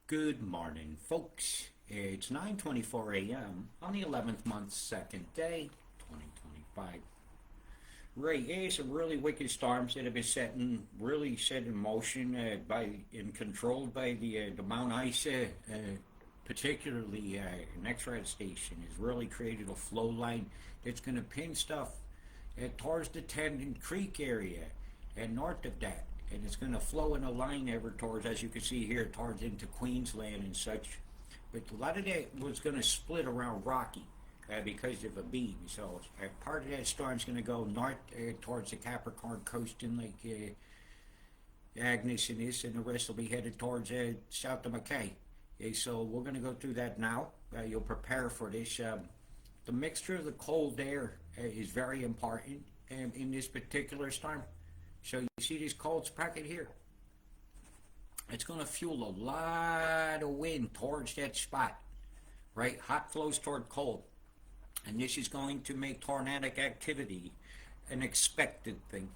Good morning, folks. It's 9:24 a.m. on the 11th month, second day, 2025. Right, yeah, some really wicked storms that have been really set in motion and controlled by the Mount Isa, particularly next red station, has really created a flow line that's going to pin stuff towards the Tendon Creek area and north of that. And it's going to flow in a line ever towards, as you can see here, towards into Queensland and such. But a lot of that was going to split around Rocky because of a beam. So part of that storm's going to go north towards the Capricorn coast in Lake Agnes and this, and the rest will be headed towards south of Mackay. Okay, so we're going to go through that now. You'll prepare for this. The mixture of the cold air is very important in this particular storm. So you see this cold packet here? It's going to fuel a lot of wind towards that spot, right? Hot flows toward cold. And this is going to make tornadic activity an expected thing.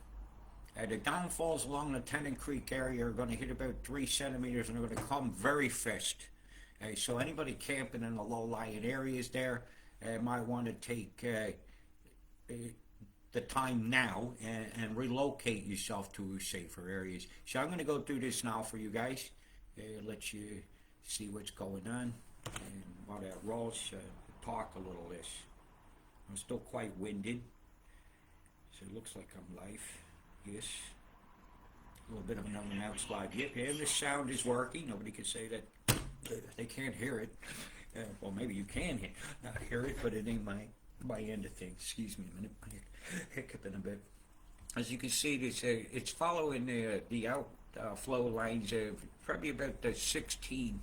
The downfalls along the Tennant Creek area are going to hit about 3 centimeters and they're going to come very fast. So anybody camping in the low-lying areas there might want to take the time now and relocate yourself to safer areas. So I'm going to go through this now for you guys, let you see what's going on, and while that rolls, talk a little less. I'm still quite winded, so it looks like I'm live. Yes, a little bit of an unannounced live. Yep, and the sound is working. Nobody can say that they can't hear it. Well, maybe you can hear it, but it ain't my end of things. Excuse me a minute. Hiccuping a bit. As you can see, it's following the outflow lines of probably about the 16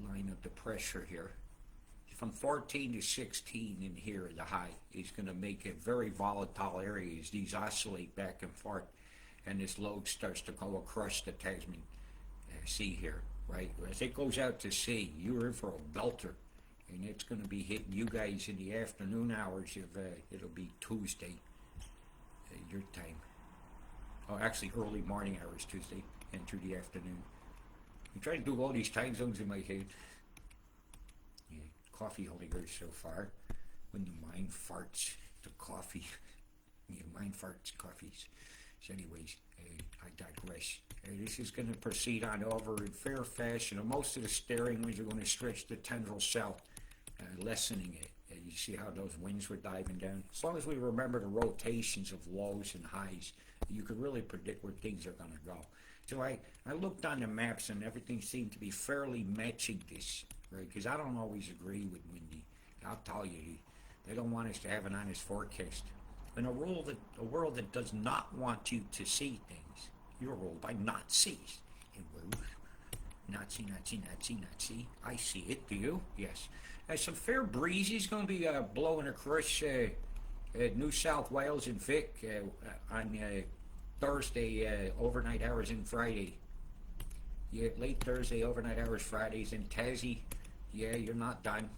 line of the pressure here. From 14 to 16 in here, the high is going to make it very volatile areas. These oscillate back and forth, and this load starts to go across the Tasman Sea here, right? As it goes out to sea, you're in for a belter. And it's going to be hitting you guys in the afternoon hours of, it'll be Tuesday, your time. Oh, actually early morning hours Tuesday and through the afternoon. I'm trying to do all these time zones in my head. Yeah, coffee holders so far. When the mind farts, the coffee. Yeah, mind farts, coffees. So anyways, I digress. This is going to proceed on over in fair fashion. Most of the steering winds are going to stretch the tendril south, lessening it. You see how those winds were diving down? As long as we remember the rotations of lows and highs, you could really predict where things are going to go. So I looked on the maps and everything seemed to be fairly matching this, right? Because I don't always agree with Windy. I'll tell you, they don't want us to have an honest forecast. In a world that does not want you to see things, you're ruled by Nazis. And we're Nazi. I see it. Do you? Yes. Some fair breezes going to be blowing across New South Wales and Vic on Thursday overnight hours and Friday. Yeah, late Thursday overnight hours, Fridays in Tassie. Yeah, you're not done.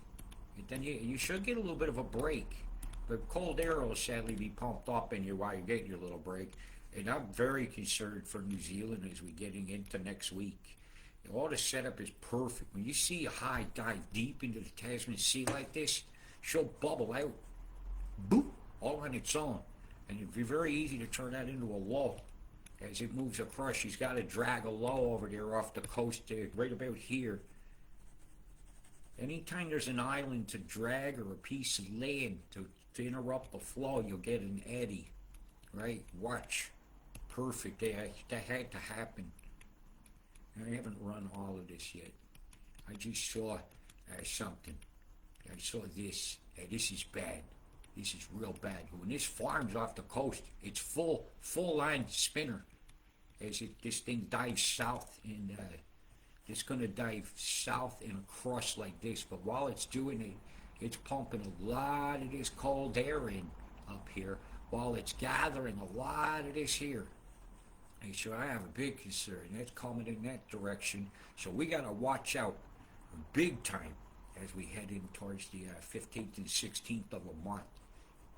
And then you should get a little bit of a break. But cold air will sadly be pumped up in you while you're getting your little break. And I'm very concerned for New Zealand as we're getting into next week. All the setup is perfect. When you see a high dive deep into the Tasman Sea like this, she'll bubble out, boop, all on its own. And it'd be very easy to turn that into a low. As it moves across, she's got to drag a low over there off the coast right about here. Anytime there's an island to drag or a piece of land to interrupt the flow, you'll get an eddy, right? Watch. Perfect. That had to happen. I haven't run all of this yet. I just saw something. I saw this. This is bad. This is real bad. When this farms off the coast, it's full line spinner. As this thing dives south, and it's going to dive south and across like this. But while it's doing it, it's pumping a lot of this cold air in up here, while it's gathering a lot of this here. And so I have a big concern. That's coming in that direction. So we got to watch out big time as we head in towards the 15th and 16th of a month.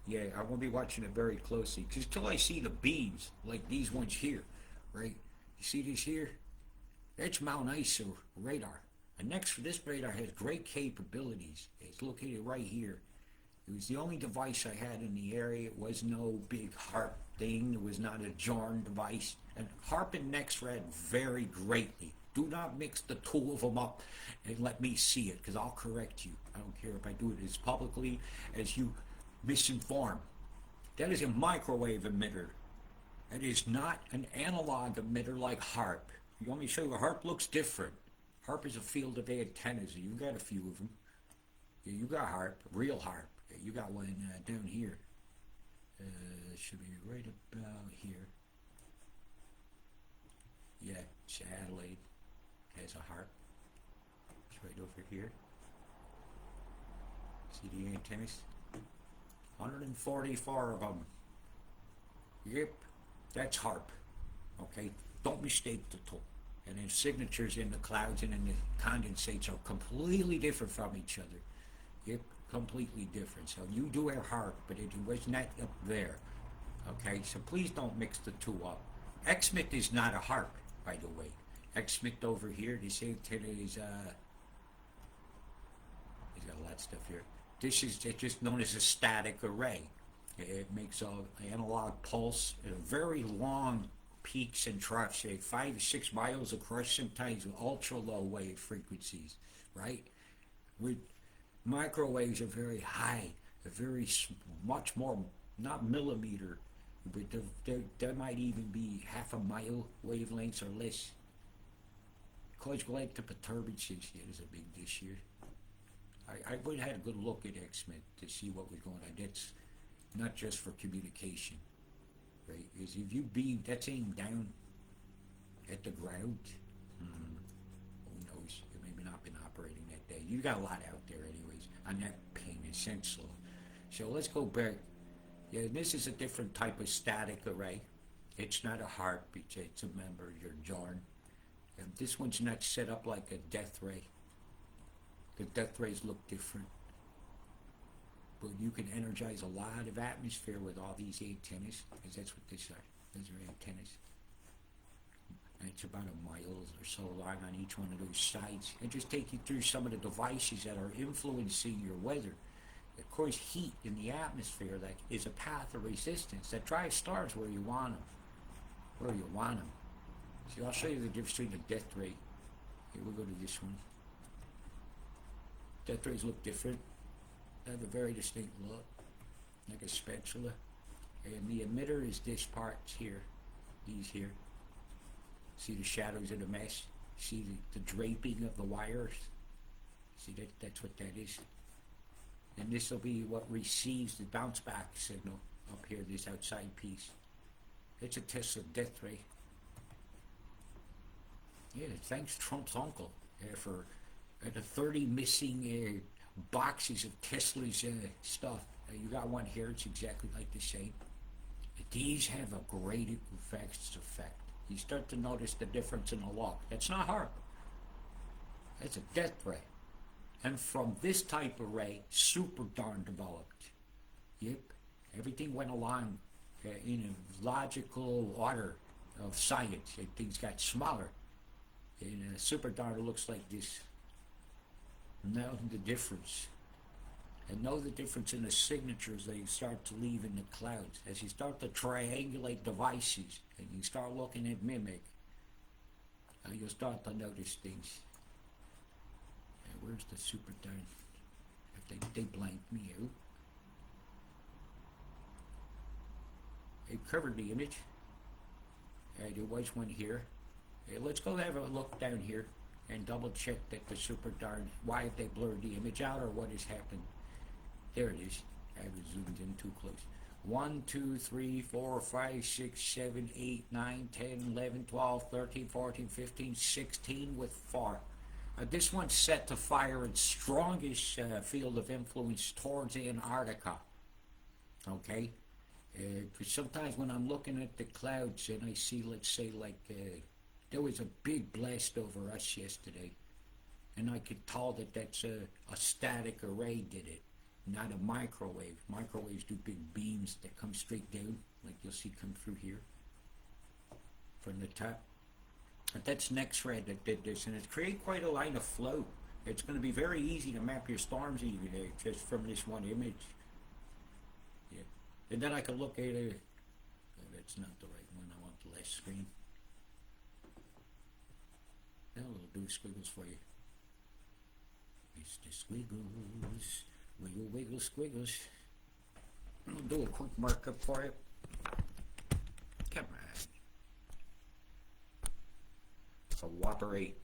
Yeah, I'm going to be watching it very closely. Because until I see the beams, like these ones here, right? You see this here? That's Mount Isa radar. And next, this radar has great capabilities. It's located right here. It was the only device I had in the area. It was no big HARP thing. It was not a JORN device. And HARP and NextRad vary greatly. Do not mix the two of them up and let me see it, because I'll correct you. I don't care if I do it as publicly as you misinform. That is a microwave emitter. That is not an analog emitter like HARP. You want me to show you HARP looks different. HARP is a field of antennas. You got a few of them. Yeah, you got HARP, real HARP. Yeah, you got one down here. Should be right about here. Yeah, it's Adelaide. Has a HARP. It's right over here. See the antennas? 144 of them. Yep, that's HARP. Okay, don't mistake the two. And then signatures in the clouds and in the condensates are completely different from each other. Yep, completely different. So you do have HARP, but it was not up there. Okay, so please don't mix the two up. XMIT is not a HARP, by the way. XMIT over here, this antenna is he's got a lot of stuff here. This is just known as a static array. It makes an analog pulse at a very long peaks and troughs, say 5 to 6 miles across, sometimes with ultra low wave frequencies, right? With microwaves are very high, very much more, not millimeter, but there might even be half a mile wavelengths or less. Cosmic perturbations, yeah, there's a big dish here. I would have had a good look at XMIT to see what was going on. That's not just for communication, right? Because if you beam, that's aimed down at the ground. Who knows? It may not been operating that day. You got a lot out there anyways on that pain and sensor. So let's go back. Yeah, this is a different type of static array. It's not a HARP, it's a member of your JORN. And this one's not set up like a death ray. The death rays look different. But you can energize a lot of atmosphere with all these antennas, because that's what these are. Those are antennas. And it's about a mile or so long on each one of those sides. And just take you through some of the devices that are influencing your weather. Of course, heat in the atmosphere that is a path of resistance that drives stars where you want them. Where you want them. See, I'll show you the difference between the death ray. Here, we'll go to this one. Death rays look different. They have a very distinct look, like a spatula. And the emitter is this part here, these here. See the shadows of the mesh? See the draping of the wires? See, that's what that is. And this will be what receives the bounce back signal up here, this outside piece. It's a Tesla death ray. Yeah, thanks Trump's uncle for the 30 missing boxes of Tesla's stuff. You got one here, it's exactly like the same. These have a graded effect. You start to notice the difference in the lock. That's not HARP. That's a death ray. And from this type of ray, super darn developed. Yep, everything went along in a logical order of science. And things got smaller. And super darn looks like this. Know the difference. And know the difference in the signatures that you start to leave in the clouds. As you start to triangulate devices and you start looking at mimic, you'll start to notice things. Where's the super darn? They blanked me out. They covered the image. There was one here. Let's go have a look down here and double check that the super darn, why have they blurred the image out or what has happened. There it is. I was zoomed in too close. 1, 2, 3, 4, 5, 6, 7, 8, 9, 10, 11, 12, 13, 14, 15, 16 with 4. This one's set to fire its strongest field of influence towards Antarctica. Okay? Because sometimes when I'm looking at the clouds and I see, let's say, like, there was a big blast over us yesterday. And I could tell that that's a static array did it, not a microwave. Microwaves do big beams that come straight down, like you'll see come through here from the top. That's NextRed that did this, and it's created quite a line of flow. It's going to be very easy to map your storms even just from this one image. Yeah. And then I can look at it. Oh, that's not the right one. I want the last screen. That'll do squiggles for you. Mr. Squiggles. Wiggle, wiggle, squiggles. I'll do a quick markup for it. Come on. So water 8.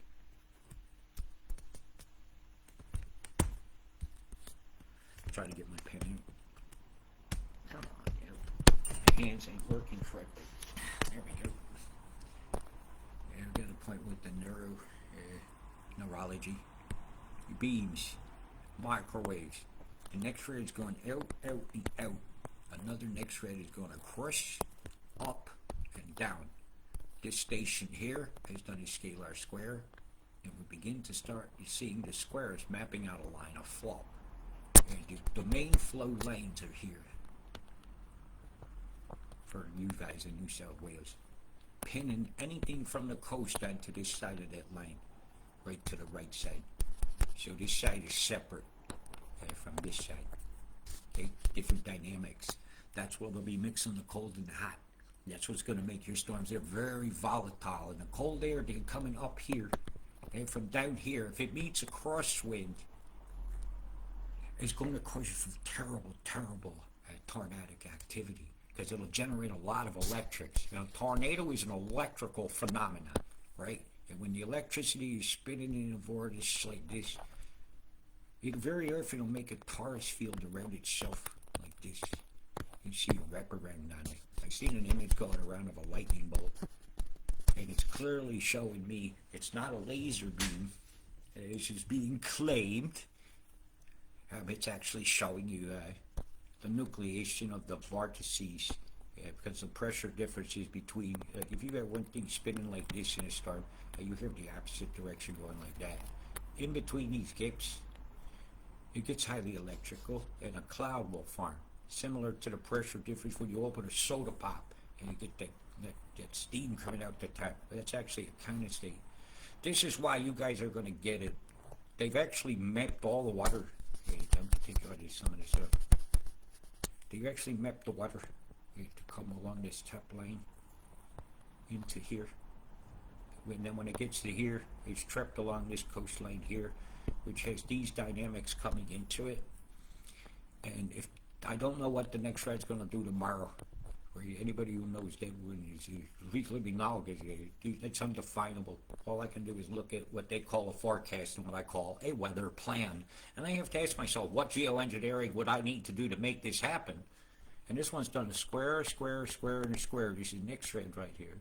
Trying to get my pen in. Come on, my hands ain't working correctly. There we go. Yeah, I've got a point with the neurology. Beams, microwaves. The next thread is going out, out, and out. Another next thread is going to crush up and down. This station here has done a scalar square, and we begin to start seeing the squares mapping out a line of flow. And the main flow lanes are here for you guys in New South Wales. Pinning anything from the coast onto this side of that line, right to the right side. So this side is separate from this side. Okay, different dynamics. That's where they'll be mixing the cold and the hot. That's what's going to make your storms. They're very volatile, and the cold air they're coming up here, and from down here, if it meets a crosswind, it's going to cause terrible, terrible tornadic activity, because it'll generate a lot of electrics. Now, tornado is an electrical phenomenon, right? And when the electricity is spinning in a vortex like this, it very often will make a torus field around itself like this. You see a wraparound on it. I've seen an image going around of a lightning bolt, and it's clearly showing me it's not a laser beam. This is being claimed. It's actually showing you the nucleation of the vortices, because the pressure differences between, if you got one thing spinning like this in a storm, you hear the opposite direction going like that. In between these gaps, it gets highly electrical, and a cloud will form, similar to the pressure difference when you open a soda pop and you get that steam coming out the top. That's actually a condensate. This is why you guys are going to get it. They've actually mapped all the water. I'm going to take some of this up. They've actually mapped the water to come along this top line into here. And then when it gets to here, it's trapped along this coastline here, which has these dynamics coming into it. And if I don't know what the next ride's going to do tomorrow, or anybody who knows that when is least let me know, because it's undefinable. All I can do is look at what they call a forecast and what I call a weather plan. And I have to ask myself, what geoengineering would I need to do to make this happen? And this one's done a square, square, square, and a square. This is next thread right here.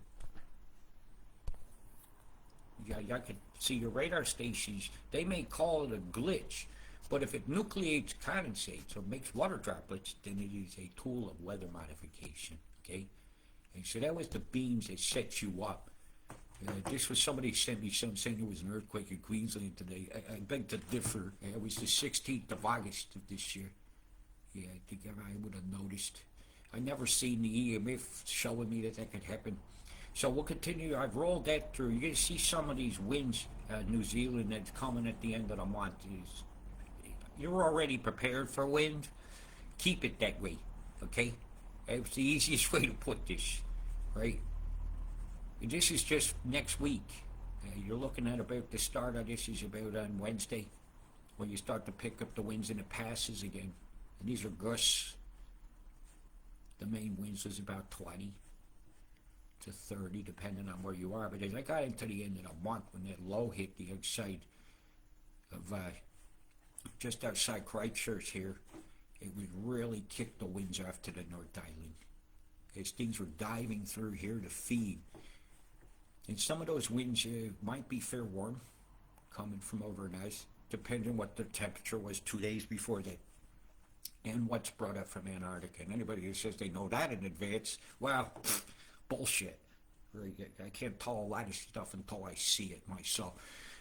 Yeah, I can see your radar stations. They may call it a glitch, but if it nucleates condensates or makes water droplets, then it is a tool of weather modification. Okay, and so that was the beams that set you up. This was somebody sent me some saying there was an earthquake in Queensland today. I beg to differ. It was the 16th of August of this year. Yeah, I think I would have noticed. I never seen the EMF showing me that could happen. So we'll continue. I've rolled that through. You're going to see some of these winds, New Zealand, that's coming at the end of the month. You're already prepared for wind. Keep it that way, okay? It's the easiest way to put this, right? This is just next week. You're looking at about the start of this is about on Wednesday, when you start to pick up the winds and the passes again. And these are gusts. The main winds was about 20 to 30, depending on where you are. But as I got into the end of the month, when that low hit the outside of just outside Christchurch here, it would really kick the winds off to the North Island as things were diving through here to feed. And some of those winds might be fair warm, coming from over us, depending on what the temperature was 2 days before that, and what's brought up from Antarctica. And anybody who says they know that in advance, well, bullshit. I can't tell a lot of stuff until I see it myself.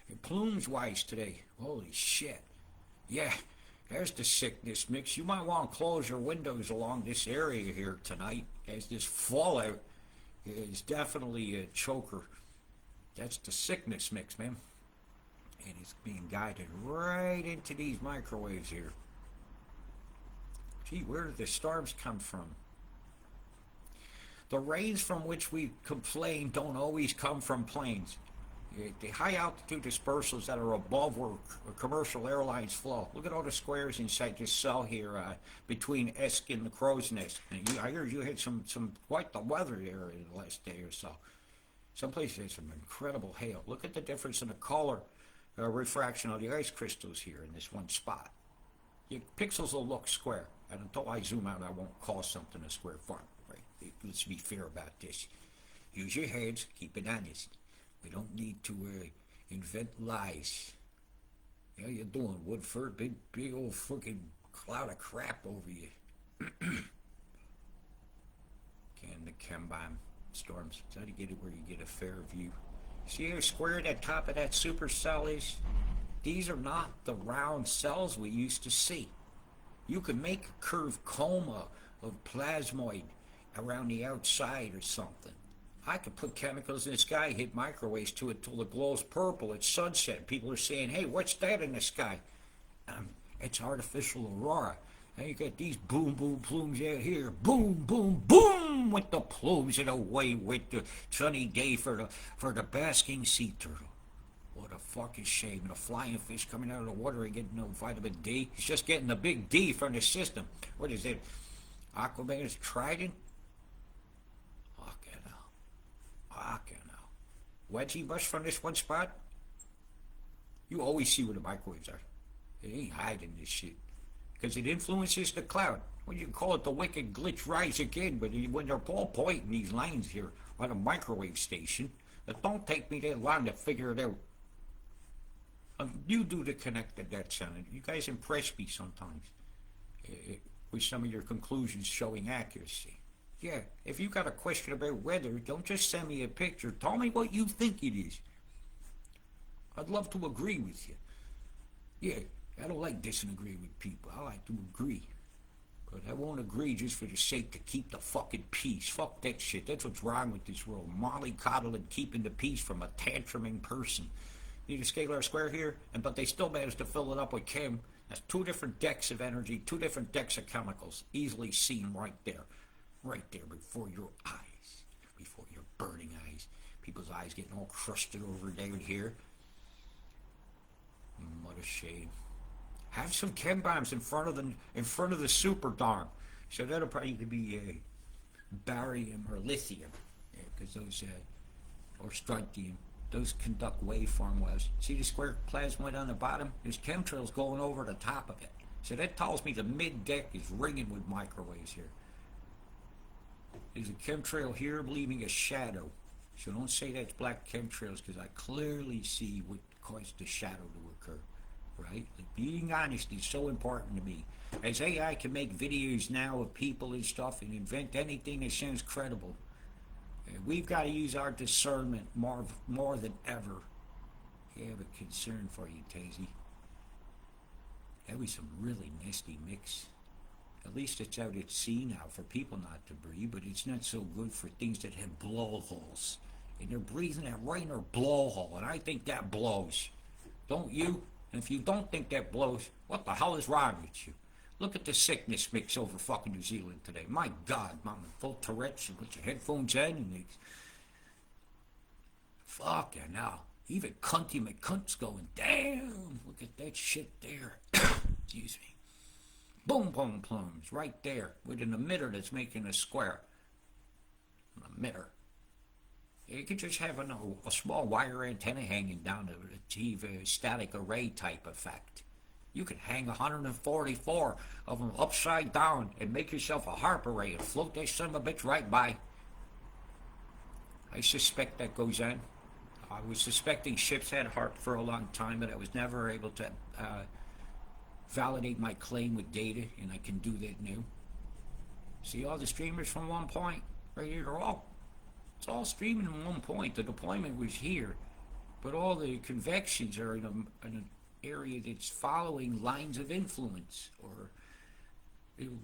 And plumes-wise today, holy shit. Yeah, there's the sickness mix. You might want to close your windows along this area here tonight, as this fallout is definitely a choker. That's the sickness mix, man. And it's being guided right into these microwaves here. Gee, where did the storms come from? The rains from which we complain don't always come from planes. The high altitude dispersals that are above where commercial airlines flow. Look at all the squares inside this cell here between Esk and the Crow's Nest. And I heard you had some quite the weather there in the last day or so. Some places had some incredible hail. Look at the difference in the color refraction of the ice crystals here in this one spot. Your pixels will look square, and until I zoom out, I won't call something a square farm. Right? Let's be fair about this. Use your heads, keep it honest. We don't need to invent lies. How you doing, Woodford? Big old fucking cloud of crap over you. Can the Chem-bomb storms. Try to get it where you get a fair view. See how square that top of that supercell is? These are not the round cells we used to see. You can make a curved coma of plasmoid around the outside or something. I could put chemicals in the sky, hit microwaves to it till it glows purple at sunset. People are saying, hey, what's that in the sky? It's artificial aurora. And you got these boom, boom plumes out here. Boom, boom, boom with the plumes and away with the sunny day for the basking sea turtle. What a fucking shame. And a flying fish coming out of the water and getting no vitamin D. He's just getting the big D from the system. What is it? Aquaman's trident? Wedgie bush from this one spot? You always see where the microwaves are. They ain't hiding this shit. Because it influences the cloud. What do you call it? The wicked glitch rise again. But when they're all pointing these lines here on a microwave station, it don't take me that long to figure it out. You do the connected that sound. You guys impress me sometimes with some of your conclusions showing accuracy. Yeah, if you got a question about weather, don't just send me a picture. Tell me what you think it is. I'd love to agree with you. Yeah, I don't like disagreeing with people. I like to agree. But I won't agree just for the sake to keep the fucking peace. Fuck that shit. That's what's wrong with this world. Mollycoddling keeping the peace from a tantruming person. Need a scalar square here, but they still managed to fill it up with chem. That's two different decks of energy, two different decks of chemicals. Easily seen right there. Right there before your eyes. Before your burning eyes. People's eyes getting all crusted over down here. What a shame. Have some chem bombs in front of the super dome. So that'll probably be barium or lithium, because those or strontium. Those conduct waveform waves. See the square plasmoid on the bottom? There's chemtrails going over the top of it. So that tells me the mid deck is ringing with microwaves here. There's a chemtrail here leaving a shadow. So don't say that's black chemtrails, because I clearly see what caused the shadow to occur. Right? Like, being honest is so important to me. As AI can make videos now of people and stuff and invent anything that sounds credible, we've got to use our discernment more than ever. I have a concern for you, Tazy. That was some really nasty mix. At least it's out at sea now for people not to breathe, but it's not so good for things that have blowholes. And they're breathing that right in their blowhole, and I think that blows. Don't you? And if you don't think that blows, what the hell is wrong with you? Look at the sickness mix over fucking New Zealand today. My God, Mama, full Tourette's and put your headphones in and they... Fuck yeah, now. Even Cunty McCunt's going, damn, look at that shit there. Excuse me. Boom, boom, plumes, right there, with an emitter that's making a square. An emitter. You could just have a small wire antenna hanging down to achieve a static array type effect. You could hang 144 of them upside down and make yourself a harp array and float that son of a bitch right by. I suspect that goes on. I was suspecting ships had harp for a long time, but I was never able to validate my claim with data, and I can do that now. See all the streamers from one point? Right here, it's all streaming in one point. The deployment was here, but all the convections are in an area that's following lines of influence, or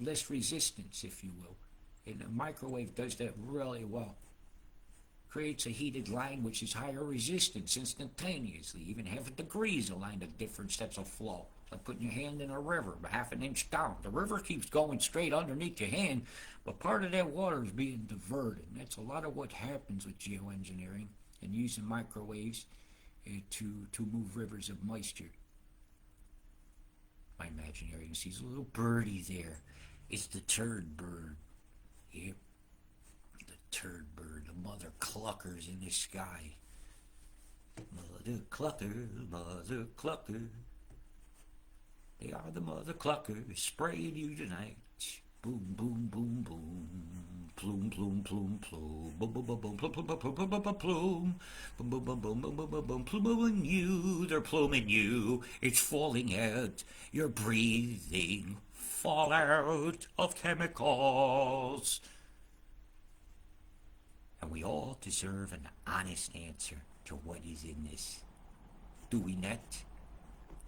less resistance, if you will. And a microwave does that really well. creates a heated line which is higher resistance instantaneously. Even half a degree is a line of different steps of flow. It's like putting your hand in a river, but half an inch down. The river keeps going straight underneath your hand, but part of that water is being diverted. And that's a lot of what happens with geoengineering and using microwaves to move rivers of moisture. My imaginary, you see a little birdie there. It's the turd bird. Yep. Turd bird, the mother cluckers in the sky. Mother cluckers, mother cluckers. They are the mother cluckers spraying you tonight. Boom, boom, boom, boom. Plume, plume, plume, plume. Boom, boom, boom, boom, plume, plume, plume, plume, plume, plume. Boom, boom, boom, boom, boom, boom, boom, boom. Pluming you, they're pluming you. It's falling out. You're breathing fallout of chemicals. And we all deserve an honest answer to what is in this. Do we not?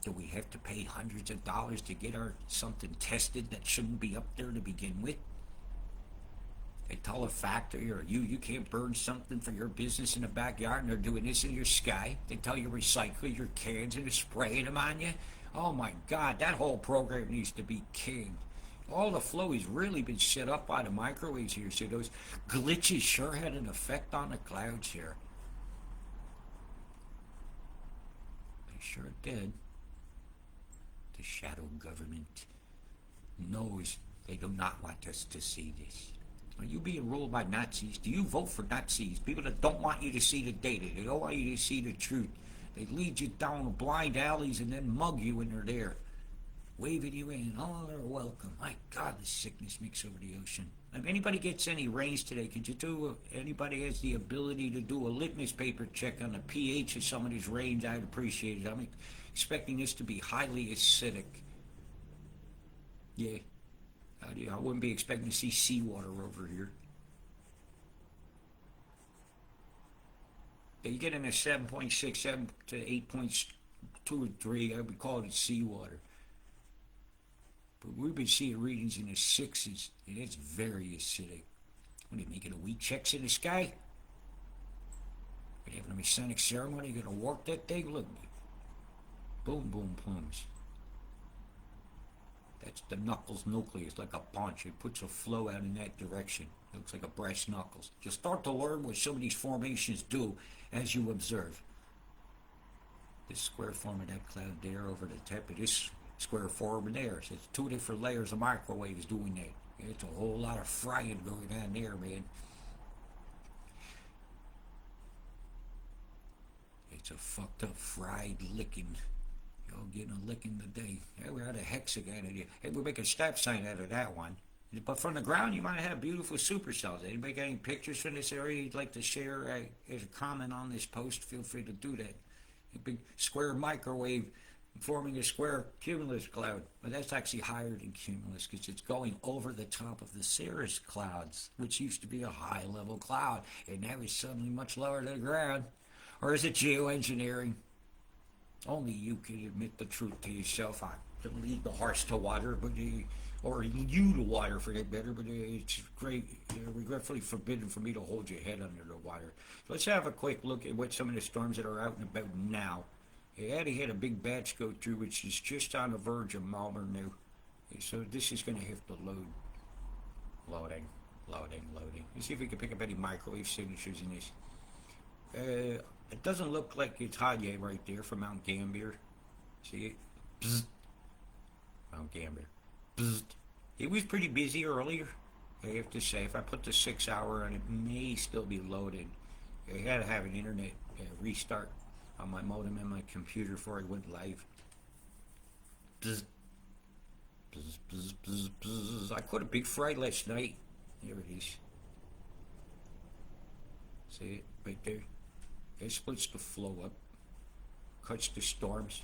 Do we have to pay hundreds of dollars to get something tested that shouldn't be up there to begin with? They tell a factory or you can't burn something for your business in the backyard, and they're doing this in your sky. They tell you recycle your cans and they're spraying them on you. Oh my God, that whole program needs to be canned. All the flow has really been set up by the microwaves here, so those glitches sure had an effect on the clouds here. They sure did. The shadow government knows they do not want us to see this. Are you being ruled by Nazis? Do you vote for Nazis? People that don't want you to see the data. They don't want you to see the truth. They lead you down blind alleys and then mug you when they're there, waving you in. Oh, they're welcome. My God, the sickness mix over the ocean. If anybody gets any rains today, could you do, anybody has the ability to do a litmus paper check on the pH of some of these rains, I'd appreciate it. I'm expecting this to be highly acidic. Yeah. I wouldn't be expecting to see seawater over here. Yeah, you get in a 7.6, 7 to 8.2 or 3, I would call it seawater. But we've been seeing readings in the 6s, and it's very acidic. What are you making a wheat checks in the sky? Are you having a Masonic ceremony? You're going to work that thing? Look. Boom, boom, plumes. That's the knuckles nucleus, like a punch. It puts a flow out in that direction. It looks like a brass knuckles. You'll start to learn what some of these formations do as you observe. This square form of that cloud there over the top of this square form there. So it's 2 different layers of microwaves doing that. It's a whole lot of frying going on there, man. It's a fucked up fried licking. Y'all getting a licking today. Hey, we're at a hexagon in here. Hey, we'll make a stop sign out of that one. But from the ground, you might have beautiful supercells. Anybody got any pictures from this area you'd like to share as a comment on this post? Feel free to do that. A big square microwave forming a square cumulus cloud. But that's actually higher than cumulus because it's going over the top of the cirrus clouds, which used to be a high-level cloud, and now it's suddenly much lower to the ground. Or is it geoengineering? Only you can admit the truth to yourself. I can lead the horse to water, but or you to water for that matter, but it's great, regretfully forbidden for me to hold your head under the water. So let's have a quick look at what some of the storms that are out and about now. Addie had a big batch go through, which is just on the verge of Malvern now. So this is going to have to load. Loading. Let's see if we can pick up any microwave signatures in this. It doesn't look like it's hot yet right there for Mount Gambier. See it? Bzzzt. Mount Gambier. Bzzzt. It was pretty busy earlier, I have to say. If I put the 6 hour on, it may still be loaded. I had to have an internet restart on my modem and my computer before I went live. Bzzzt. Bzzzt, bzzzt, bzzzt, bzzzt. I caught a big fry last night. There it is. See it? Right there. It splits the flow up, cuts the storms.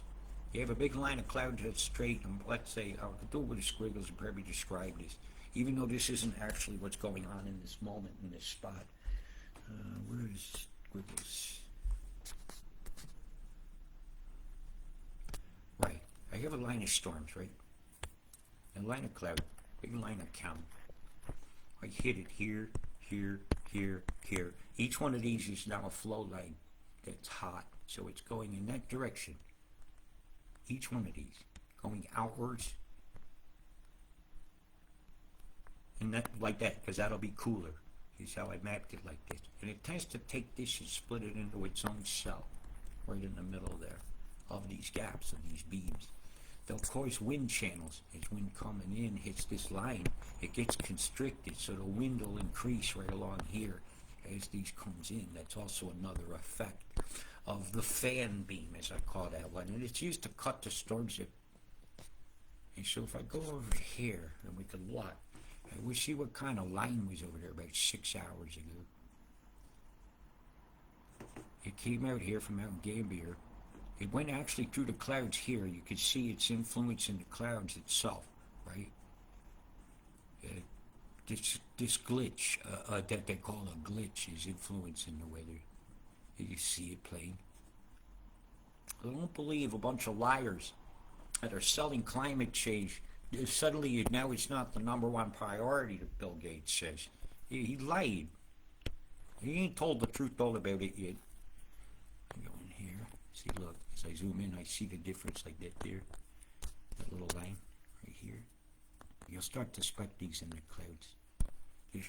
You have a big line of clouds that's straight, and let's say, I'll do it with the squiggles and probably describe this, even though this isn't actually what's going on in this moment, in this spot. Where is squiggles? Right, I have a line of storms, right? A line of cloud, big line of count. I hit it here, here, here, here. Each one of these is now a flow line that's hot, so it's going in that direction. Each one of these going outwards, and that like that, because that'll be cooler. Is how I mapped it like this, and it tends to take this and split it into its own cell, right in the middle there, of these gaps of these beams. They'll cause wind channels. As wind coming in hits this line, it gets constricted, so the wind will increase right along here as these comes in. That's also another effect of the fan beam, as I call that one, and it's used to cut the storm zip. And so if I go over here, and we can look, and we see what kind of line was over there about 6 hours ago. It came out here from Mount Gambier. It went actually through the clouds here. You can see its influence in the clouds itself, right? This glitch, that they call a glitch, is influencing the weather. You see it playing. I don't believe a bunch of liars that are selling climate change. Suddenly, now it's not the #1 priority that Bill Gates says. He lied. He ain't told the truth all about it yet. I go in here. See, look, as I zoom in, I see the difference like that there. That little line right here. You'll start to spot these in the clouds.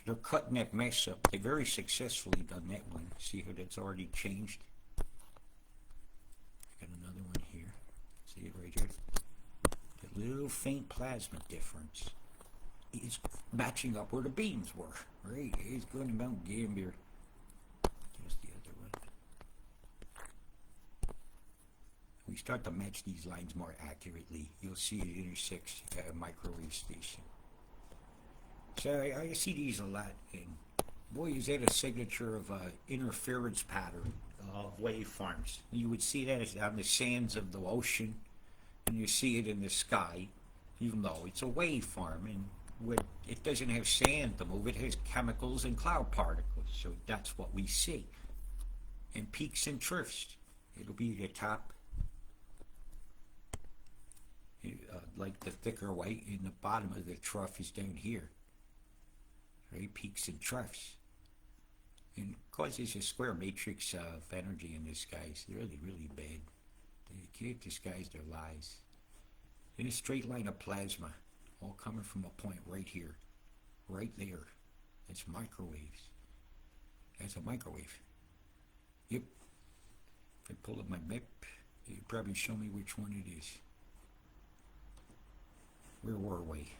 They're cutting that mess up. They very successfully done that one. See how that's already changed? I got another one here. See it right here? That little faint plasma difference is matching up where the beams were. Right? It's going to Mount Gambier. There's the other one. We start to match these lines more accurately. You'll see it intersects a microwave station. So I see these a lot, and boy, is that a signature of a interference pattern of waveforms. You would see that on the sands of the ocean, and you see it in the sky, even though it's a waveform, and it doesn't have sand to move, it has chemicals and cloud particles, so that's what we see. And peaks and troughs, it'll be the top, like the thicker white, and the bottom of the trough is down here. Right, peaks and troughs, and because there's a square matrix of energy in this sky, it's really, really bad. They can't disguise their lies. In a straight line of plasma, all coming from a point right here, right there. It's microwaves. That's a microwave. Yep. If I pull up my map, it'll probably show me which one it is. Where were we?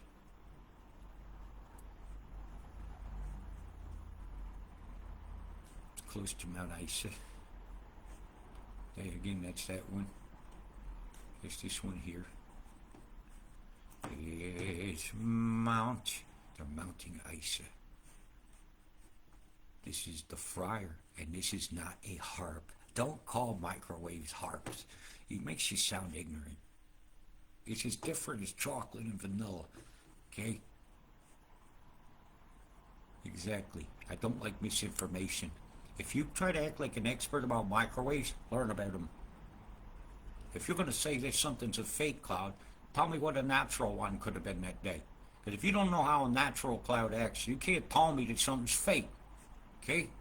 Close to Mount Isa. There again, that's that one. It's this one here. It's they're mounting Isa. This is the Friar, and this is not a harp. Don't call microwaves harps. It makes you sound ignorant. It's as different as chocolate and vanilla. Okay? Exactly. I don't like misinformation. If you try to act like an expert about microwaves, learn about them. If you're going to say that something's a fake cloud, tell me what a natural one could have been that day. Because if you don't know how a natural cloud acts, you can't tell me that something's fake. Okay?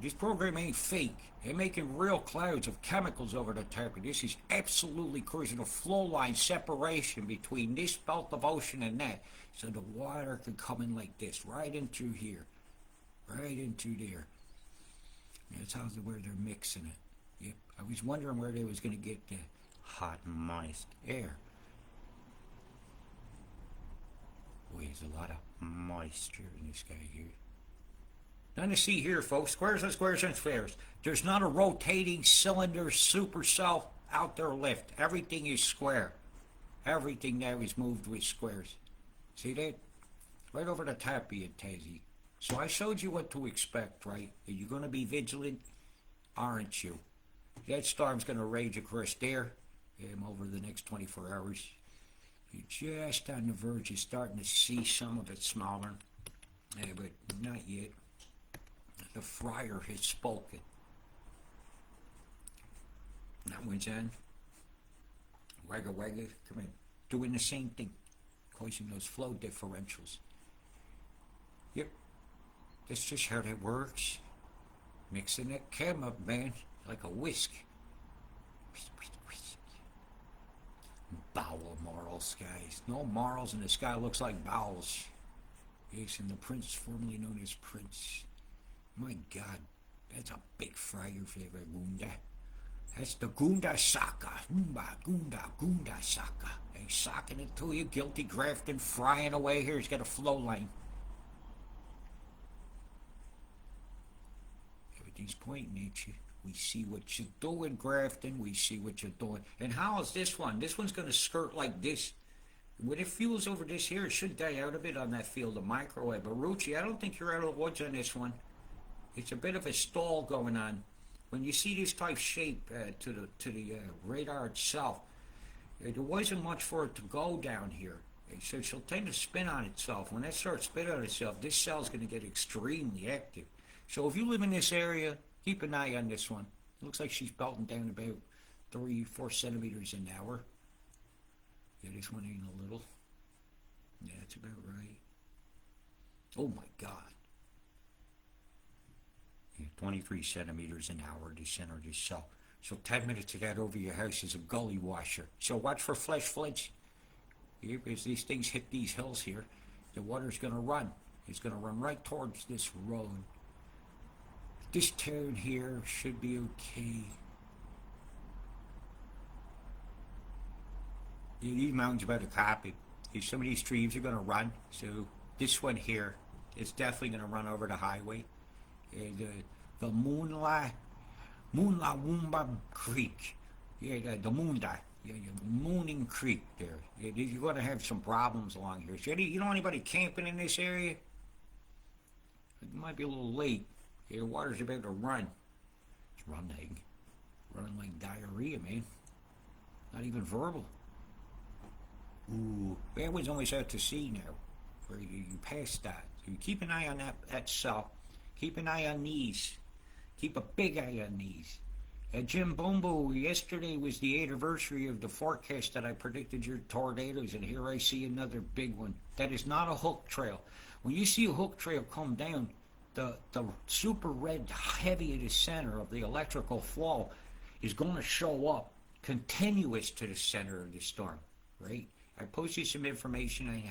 This program ain't fake. They're making real clouds of chemicals over the top. This is absolutely causing a flow line separation between this belt of ocean and that. So the water could come in like this, right into here. Right into there. That's where they're mixing it. Yep. I was wondering where they was going to get the hot and moist air. Boy, there's a lot of moisture in this guy here. Nothing to see here, folks. Squares and squares and squares. There's not a rotating cylinder supercell out there left. Everything is square. Everything now is moved with squares. See that? Right over the top of you, Tazzy. So I showed you what to expect, right? Are you going to be vigilant? Aren't you? That storm's going to rage across there over the next 24 hours. You're just on the verge of starting to see some of it smaller. But not yet. The Friar has spoken. That one's on. Wagga wagga, come in. Doing the same thing. Causing those flow differentials. Yep. That's just how that works. Mixing that chem up, man, like a whisk. Bowel marls, guys. No marls in the sky, looks like bowels. Yes, and the prince, formerly known as Prince. My God, that's a big fryer for a gunda. That's the gunda saka. Gunda saka. They socking it to you, guilty grafting, frying away. Here, he's got a flow line. Everything's pointing at you. We see what you're doing, grafting. We see what you're doing. And how is this one? This one's going to skirt like this. When it fuels over this here, it should die out a bit on that field of microwave. But Rucci, I don't think you're out of the woods on this one. It's a bit of a stall going on. When you see this type shape to the radar itself, there wasn't much for it to go down here. So she'll tend to spin on itself. When that starts spinning on itself, this cell's going to get extremely active. So if you live in this area, keep an eye on this one. It looks like she's belting down about 3-4 centimeters an hour. Yeah, this one ain't a little. Yeah, that's about right. Oh my God. Yeah, 23 centimeters an hour to center this cell. So 10 minutes of that over your house is a gully washer. So watch for flash floods. Yeah, as these things hit these hills here, the water's going to run. It's going to run right towards this road. This town here should be okay. Yeah, these mountains are about to copy. Some of these streams are going to run. So this one here is definitely going to run over the highway. And the Moonla Woomba Creek. Yeah, the Moonda. Yeah, Mooning Creek there. Yeah, you're going to have some problems along here. So you know anybody camping in this area? It might be a little late. Yeah, the water's about to run. It's running. Running like diarrhea, man. Not even verbal. Ooh, that one's almost out to sea now. Where you passed that. So you keep an eye on that cell. Keep an eye on these. Keep a big eye on these. Jim Bombo, yesterday was the anniversary of the forecast that I predicted your tornadoes, and here I see another big one. That is not a hook trail. When you see a hook trail come down, the super red heavy at the center of the electrical flow is going to show up continuous to the center of the storm, right? I posted some information on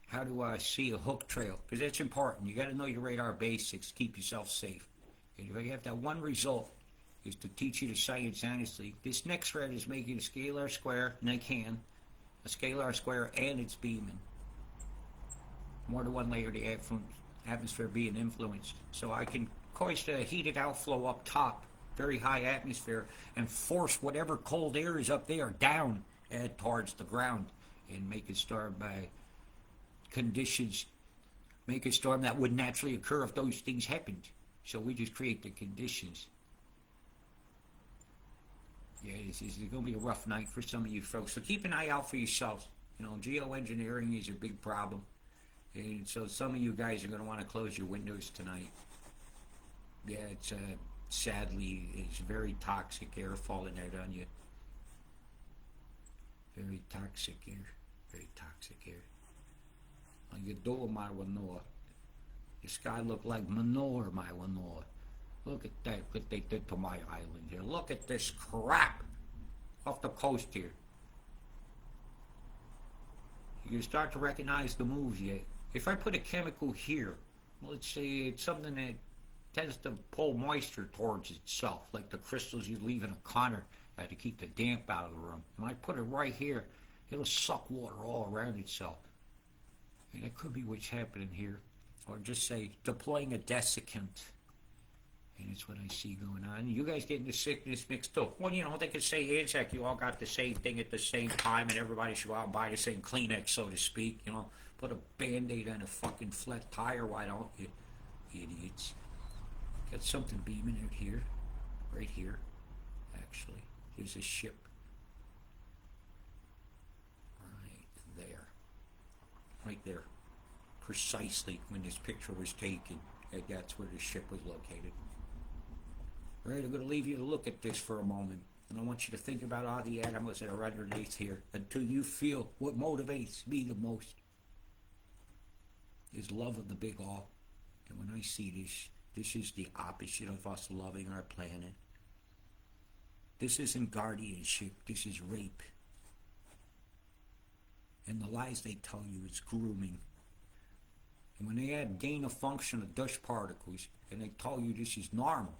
how to see a hook trail, because that's important. You got to know your radar basics, keep yourself safe. And if you have that one result, is to teach you the science honestly. This next thread is making a scalar square, and I can, a scalar square, and it's beaming. More than one layer of the atmosphere being influenced. So I can hoist a heated outflow up top, very high atmosphere, and force whatever cold air is up there down towards the ground, and make a storm by conditions, make a storm that would naturally occur if those things happened. So we just create the conditions. Yeah, this is going to be a rough night for some of you folks. So keep an eye out for yourselves. You know, geoengineering is a big problem. And so some of you guys are going to want to close your windows tonight. Yeah, it's sadly, it's very toxic air falling out on you. Very toxic air. Very toxic air. Like you do my manure. The sky looked like manure, my manure. Look at that, what they did to my island here. Look at this crap off the coast here. You can start to recognize the moves yet. If I put a chemical here, let's say it's something that tends to pull moisture towards itself, like the crystals you leave in a conner to keep the damp out of the room. And I put it right here, it'll suck water all around itself. And that could be what's happening here. Or just say, deploying a desiccant. And it's what I see going on. You guys getting the sickness mixed up. Well, you know, they could say, hey, Zach, you all got the same thing at the same time, and everybody should go out and buy the same Kleenex, so to speak. You know, put a Band-Aid on a fucking flat tire. Why don't you, idiots? Got something beaming out here. Right here, actually. There's a ship. Right there. Right there. Precisely when this picture was taken. That's where the ship was located. Right, I'm going to leave you to look at this for a moment. And I want you to think about all the animals that are underneath here until you feel what motivates me the most is love of the big all. And when I see this, this is the opposite of us loving our planet. This isn't guardianship, this is rape. And the lies they tell you is grooming. And when they add gain of function of dust particles, and they tell you this is normal.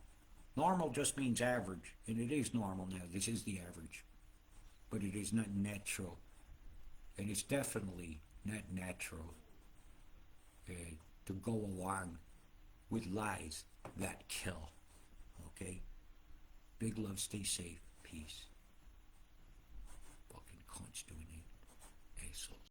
Normal just means average, and it is normal now. This is the average. But it is not natural. And it's definitely not natural to go along with lies that kill. Okay? Big love, stay safe, peace. Fucking cunts doing it. Assholes.